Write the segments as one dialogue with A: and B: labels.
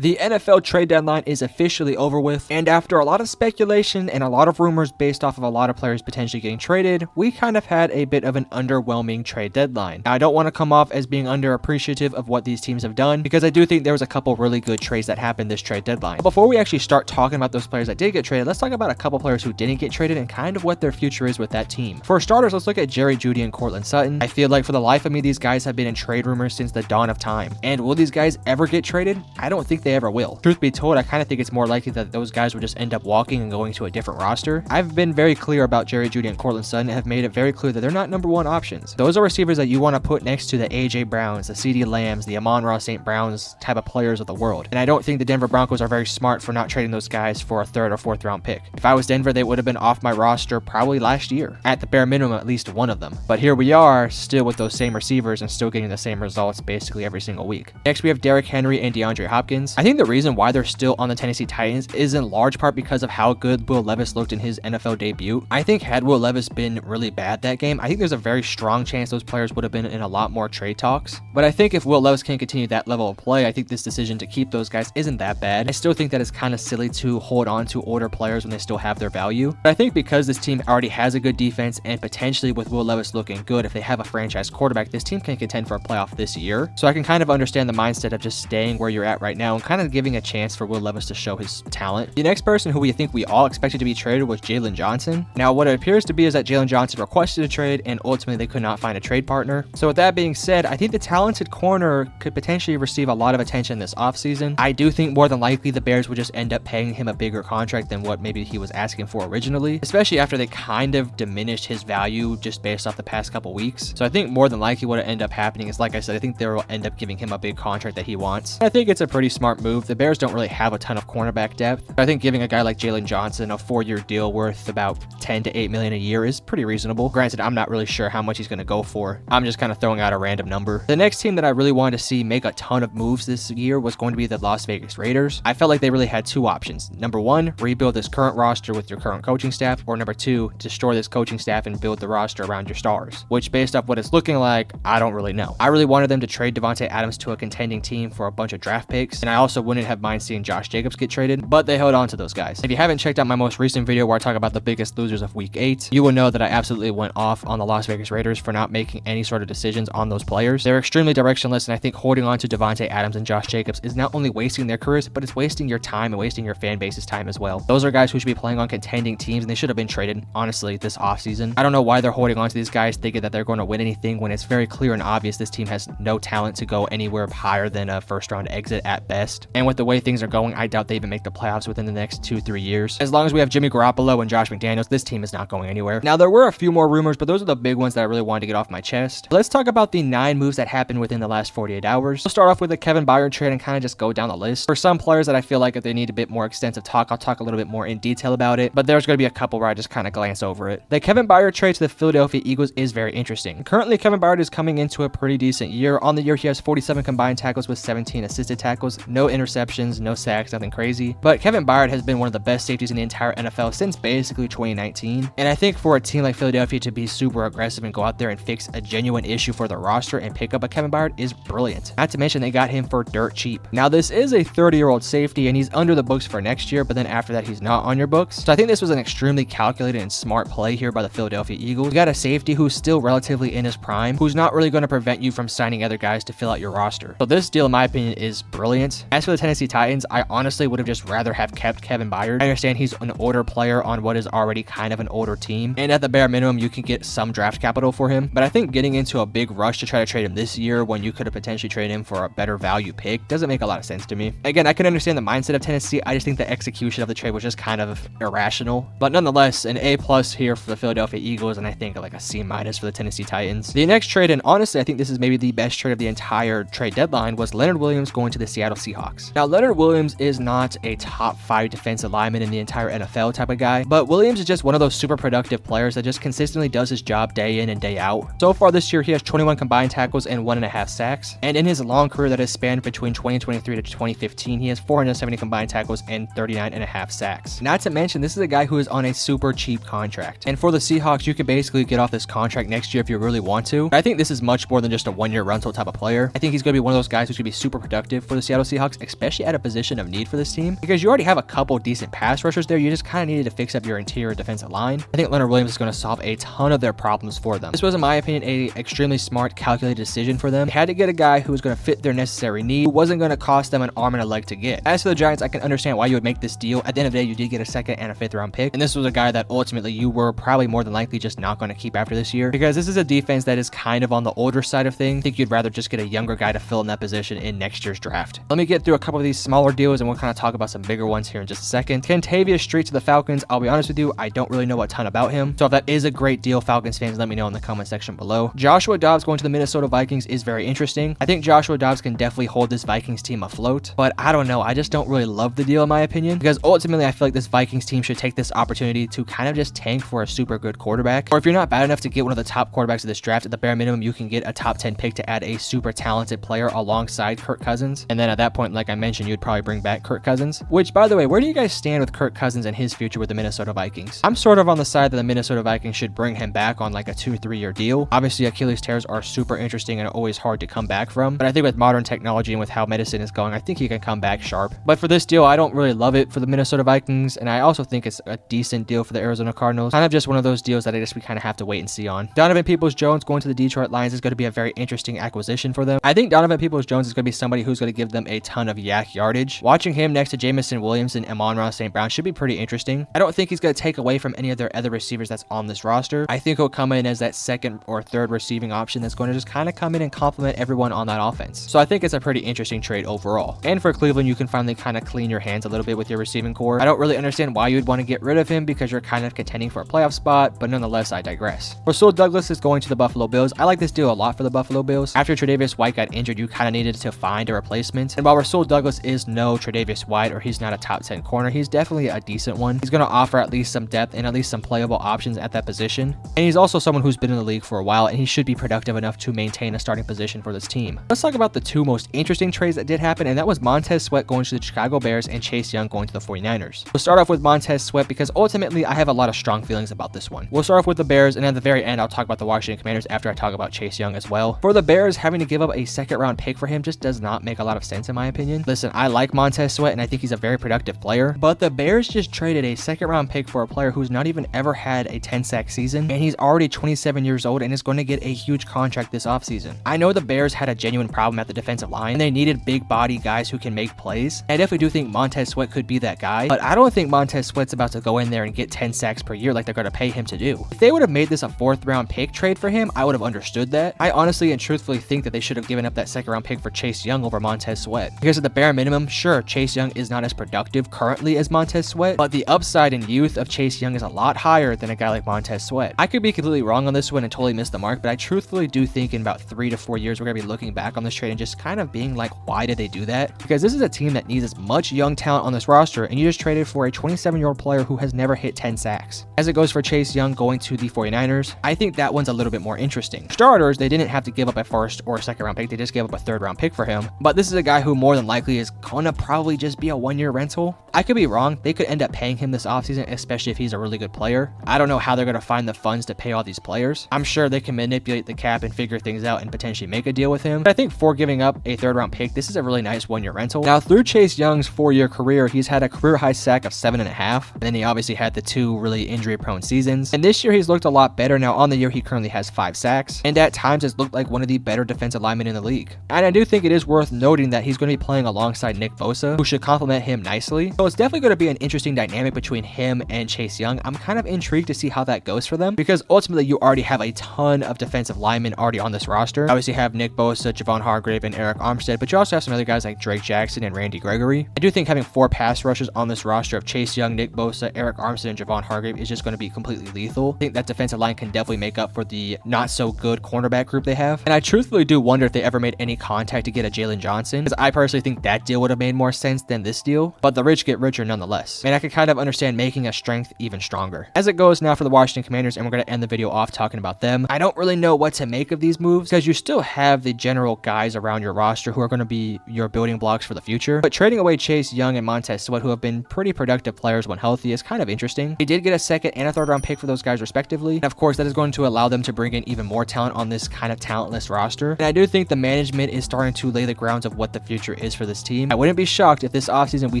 A: The NFL trade deadline is officially over with, and after a lot of speculation and a lot of rumors based off of a lot of players potentially getting traded, we kind of had a bit of an underwhelming trade deadline. Now, I don't want to come off as being underappreciative of what these teams have done, because I do think there was a couple really good trades that happened this trade deadline. But before we actually start talking about those players that did get traded, let's talk about a couple players who didn't get traded and kind of what their future is with that team. For starters, let's look at Jerry Jeudy and Courtland Sutton. I feel like for the life of me, these guys have been in trade rumors since the dawn of time. And will these guys ever get traded? I don't think they ever will. Truth be told, I kind of think it's more likely that those guys will just end up walking and going to a different roster. I've been very clear about Jerry Jeudy and Courtland Sutton and have made it very clear that they're not number one options. Those are receivers that you want to put next to the AJ Browns, the CeeDee Lambs, the Amon-Ra St. Browns type of players of the world. And I don't think the Denver Broncos are very smart for not trading those guys for a third or fourth round pick. If I was Denver, they would have been off my roster probably last year. At the bare minimum, at least one of them. But here we are, still with those same receivers and still getting the same results basically every single week. Next, we have Derrick Henry and DeAndre Hopkins. I think the reason why they're still on the Tennessee Titans is in large part because of how good Will Levis looked in his NFL debut. I think had Will Levis been really bad that game, I think there's a very strong chance those players would have been in a lot more trade talks. But I think if Will Levis can continue that level of play, I think this decision to keep those guys isn't that bad. I still think that it's kind of silly to hold on to older players when they still have their value. But I think because this team already has a good defense and potentially with Will Levis looking good, if they have a franchise quarterback, this team can contend for a playoff this year. So I can kind of understand the mindset of just staying where you're at right now and kind of giving a chance for Will Levis to show his talent. The next person who we think we all expected to be traded was Jalen Johnson. Now, what it appears to be is that Jalen Johnson requested a trade and ultimately they could not find a trade partner. So with that being said, I think the talented corner could potentially receive a lot of attention this offseason. I do think more than likely the Bears would just end up paying him a bigger contract than what maybe he was asking for originally, especially after they kind of diminished his value just based off the past couple weeks. So I think more than likely what will end up happening is, like I said, I think they will end up giving him a big contract that he wants. I think it's a pretty smart move. The Bears don't really have a ton of cornerback depth. I think giving a guy like Jalen Johnson a 4-year deal worth about $10 to $8 million a year is pretty reasonable. Granted, I'm not really sure how much he's going to go for. I'm just kind of throwing out a random number. The next team that I really wanted to see make a ton of moves this year was going to be the Las Vegas Raiders. I felt like they really had two options. Number one, rebuild this current roster with your current coaching staff, or number two, destroy this coaching staff and build the roster around your stars, which based off what it's looking like, I don't really know. I really wanted them to trade Davante Adams to a contending team for a bunch of draft picks, and I also wouldn't have mind seeing Josh Jacobs get traded, but they held on to those guys. If you haven't checked out my most recent video where I talk about the biggest losers of week 8, you will know that I absolutely went off on the Las Vegas Raiders for not making any sort of decisions on those players. They're extremely directionless, and I think holding on to Davante Adams and Josh Jacobs is not only wasting their careers, but it's wasting your time and wasting your fan base's time as well. Those are guys who should be playing on contending teams, and they should have been traded, honestly, this offseason. I don't know why they're holding on to these guys thinking that they're going to win anything when it's very clear and obvious this team has no talent to go anywhere higher than a first-round exit at best. And with the way things are going, I doubt they even make the playoffs within the next 2-3 years. As long as we have Jimmy Garoppolo and Josh McDaniels, this team is not going anywhere. Now, there were a few more rumors, but those are the big ones that I really wanted to get off my chest. Let's talk about the 9 moves that happened within the last 48 hours. We'll start off with the Kevin Byard trade and kind of just go down the list. For some players that I feel like if they need a bit more extensive talk, I'll talk a little bit more in detail about it, but there's going to be a couple where I just kind of glance over it. The Kevin Byard trade to the Philadelphia Eagles is very interesting. Currently, Kevin Byard is coming into a pretty decent year. On the year, he has 47 combined tackles with 17 assisted tackles, no interceptions, no sacks, nothing crazy. But Kevin Byard has been one of the best safeties in the entire NFL since basically 2019. And I think for a team like Philadelphia to be super aggressive and go out there and fix a genuine issue for the roster and pick up a Kevin Byard is brilliant. Not to mention they got him for dirt cheap. Now, this is a 30-year-old safety and he's under the books for next year, but then after that, he's not on your books. So I think this was an extremely calculated and smart play here by the Philadelphia Eagles. You got a safety who's still relatively in his prime, who's not really going to prevent you from signing other guys to fill out your roster. So this deal, in my opinion, is brilliant. As for the Tennessee Titans, I honestly would have just rather have kept Kevin Byard. I understand he's an older player on what is already kind of an older team, and at the bare minimum, you can get some draft capital for him, but I think getting into a big rush to try to trade him this year when you could have potentially traded him for a better value pick doesn't make a lot of sense to me. Again, I can understand the mindset of Tennessee. I just think the execution of the trade was just kind of irrational, but nonetheless, an A+ here for the Philadelphia Eagles, and I think like a C- for the Tennessee Titans. The next trade, and honestly, I think this is maybe the best trade of the entire trade deadline, was Leonard Williams going to the Seattle Seahawks. Now, Leonard Williams is not a top 5 defensive lineman in the entire NFL type of guy, but Williams is just one of those super productive players that just consistently does his job day in and day out. So far this year, he has 21 combined tackles and 1.5 sacks, and in his long career that has spanned between 2023 to 2015, he has 470 combined tackles and 39.5 sacks. Not to mention, this is a guy who is on a super cheap contract, and for the Seahawks, you can basically get off this contract next year if you really want to. I think this is much more than just a 1-year rental type of player. I think he's going to be one of those guys who's going to be super productive for the Seattle Seahawks blocks, especially at a position of need for this team, because you already have a couple decent pass rushers there. You just kind of needed to fix up your interior defensive line. I think Leonard Williams is going to solve a ton of their problems for them. This was, in my opinion, a extremely smart, calculated decision for them. They had to get a guy who was going to fit their necessary need, who wasn't going to cost them an arm and a leg to get. As for the Giants, I can understand why you would make this deal. At the end of the day, you did get a second and a fifth round pick, and this was a guy that ultimately you were probably more than likely just not going to keep after this year, because this is a defense that is kind of on the older side of things. I think you'd rather just get a younger guy to fill in that position in next year's draft. Let me get through a couple of these smaller deals, and we'll kind of talk about some bigger ones here in just a second. Kentavious Street to the Falcons. I'll be honest with you, I don't really know a ton about him, so if that is a great deal, Falcons fans, let me know in the comment section below. Joshua Dobbs going to the Minnesota Vikings is very interesting. I think Joshua Dobbs can definitely hold this Vikings team afloat, but I don't know. I just don't really love the deal in my opinion, because ultimately I feel like this Vikings team should take this opportunity to kind of just tank for a super good quarterback, or if you're not bad enough to get one of the top quarterbacks of this draft, at the bare minimum you can get a top 10 pick to add a super talented player alongside Kirk Cousins, and then at that point, like I mentioned, you'd probably bring back Kirk Cousins, which, by the way, where do you guys stand with Kirk Cousins and his future with the Minnesota Vikings? I'm sort of on the side that the Minnesota Vikings should bring him back on like a 2-3 year deal. Obviously, Achilles tears are super interesting and always hard to come back from, but I think with modern technology and with how medicine is going, I think he can come back sharp. But for this deal, I don't really love it for the Minnesota Vikings, and I also think it's a decent deal for the Arizona Cardinals. Kind of just one of those deals that I guess we kind of have to wait and see on. Donovan Peoples-Jones going to the Detroit Lions is going to be a very interesting acquisition for them. I think Donovan Peoples-Jones is going to be somebody who's going to give them a ton of yak yardage. Watching him next to Jamison Williams and Amon-Ra St. Brown should be pretty interesting. I don't think he's going to take away from any of their other receivers that's on this roster. I think he'll come in as that second or third receiving option that's going to just kind of come in and complement everyone on that offense. So I think it's a pretty interesting trade overall. And for Cleveland, you can finally kind of clean your hands a little bit with your receiving core. I don't really understand why you would want to get rid of him, because you're kind of contending for a playoff spot, but nonetheless, I digress. Rasul Douglas is going to the Buffalo Bills. I like this deal a lot for the Buffalo Bills. After Tre'Davious White got injured, you kind of needed to find a replacement. And while Rasul Douglas is no Tre'Davious White, or he's not a top 10 corner, he's definitely a decent one. He's going to offer at least some depth and at least some playable options at that position. And he's also someone who's been in the league for a while, and he should be productive enough to maintain a starting position for this team. Let's talk about the two most interesting trades that did happen, and that was Montez Sweat going to the Chicago Bears and Chase Young going to the 49ers. We'll start off with Montez Sweat because ultimately I have a lot of strong feelings about this one. We'll start off with the Bears, and at the very end I'll talk about the Washington Commanders after I talk about Chase Young as well. For the Bears, having to give up a second round pick for him just does not make a lot of sense in my opinion. Listen, I like Montez Sweat and I think he's a very productive player, but the Bears just traded a second round pick for a player who's not even ever had a 10 sack season, and he's already 27 years old and is going to get a huge contract this offseason. I know the Bears had a genuine problem at the defensive line and they needed big body guys who can make plays. I definitely do think Montez Sweat could be that guy, but I don't think Montez Sweat's about to go in there and get 10 sacks per year like they're going to pay him to do. If they would have made this a 4th round pick trade for him, I would have understood that. I honestly and truthfully think that they should have given up that second round pick for Chase Young over Montez Sweat, because at the bare minimum, sure, Chase Young is not as productive currently as Montez Sweat, but the upside and youth of Chase Young is a lot higher than a guy like Montez Sweat. I could be completely wrong on this one and totally miss the mark, but I truthfully do think in about 3 to 4 years we're going to be looking back on this trade and just kind of being like, why did they do that? Because this is a team that needs as much young talent on this roster, and you just traded for a 27-year-old player who has never hit 10 sacks. As it goes for Chase Young going to the 49ers, I think that one's a little bit more interesting. Starters, they didn't have to give up a 1st or 2nd round pick, they just gave up a 3rd round pick for him, but this is a guy who more than likely is gonna probably just be a 1-year rental. I could be wrong, they could end up paying him this offseason, especially if he's a really good player. I don't know how they're gonna find the funds to pay all these players. I'm sure they can manipulate the cap and figure things out and potentially make a deal with him, but I think for giving up a 3rd round pick, this is a really nice 1-year rental. Now, through Chase Young's 4-year career, he's had a career high sack of 7.5, and then he obviously had the 2 really injury prone seasons, and this year he's looked a lot better. Now on the year he currently has 5 sacks, and at times has looked like one of the better defensive linemen in the league. And I do think it is worth noting that he's going to be playing alongside Nick Bosa, who should complement him nicely, so it's definitely going to be an interesting dynamic between him and Chase Young. I'm kind of intrigued to see how that goes for them, because ultimately you already have a ton of defensive linemen already on this roster. Obviously you have Nick Bosa, Javon Hargrave, and Eric Armstead, but you also have some other guys like Drake Jackson and Randy Gregory. I do think having 4 pass rushers on this roster of Chase Young, Nick Bosa, Eric Armstead, and Javon Hargrave is just going to be completely lethal. I think that defensive line can definitely make up for the not so good cornerback group they have, and I truthfully do wonder if they ever made any contact to get a Jalen Johnson, because I personally think that deal would have made more sense than this deal, but the rich get richer nonetheless, and I could kind of understand making a strength even stronger. As it goes now for the Washington Commanders, and we're going to end the video off talking about them, I don't really know what to make of these moves, because you still have the general guys around your roster who are going to be your building blocks for the future, but trading away Chase Young and Montez Sweat, who have been pretty productive players when healthy, is kind of interesting. They did get a 2nd and a 3rd round pick for those guys respectively, and of course that is going to allow them to bring in even more talent on this kind of talentless roster, and I do think the management is starting to lay the grounds of what the future is for this team. I wouldn't be shocked if this offseason we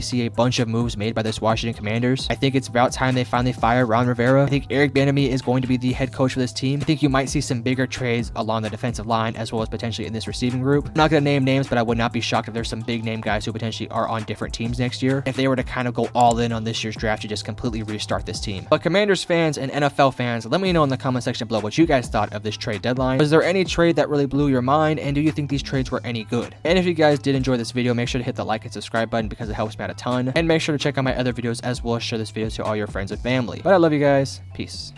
A: see a bunch of moves made by this Washington Commanders. I think it's about time they finally fire Ron Rivera. I think Eric Bieniemy is going to be the head coach for this team. I think you might see some bigger trades along the defensive line as well as potentially in this receiving group. I'm not going to name names, but I would not be shocked if there's some big name guys who potentially are on different teams next year if they were to kind of go all in on this year's draft to just completely restart this team. But Commanders fans and NFL fans, let me know in the comment section below what you guys thought of this trade deadline. Was there any trade that really blew your mind, and do you think these trades were any good? And if you guys did enjoy this video, make sure to hit the like and subscribe button because it helps me out a ton, and make sure to check out my other videos as well as share this video to all your friends and family. But I love you guys. Peace.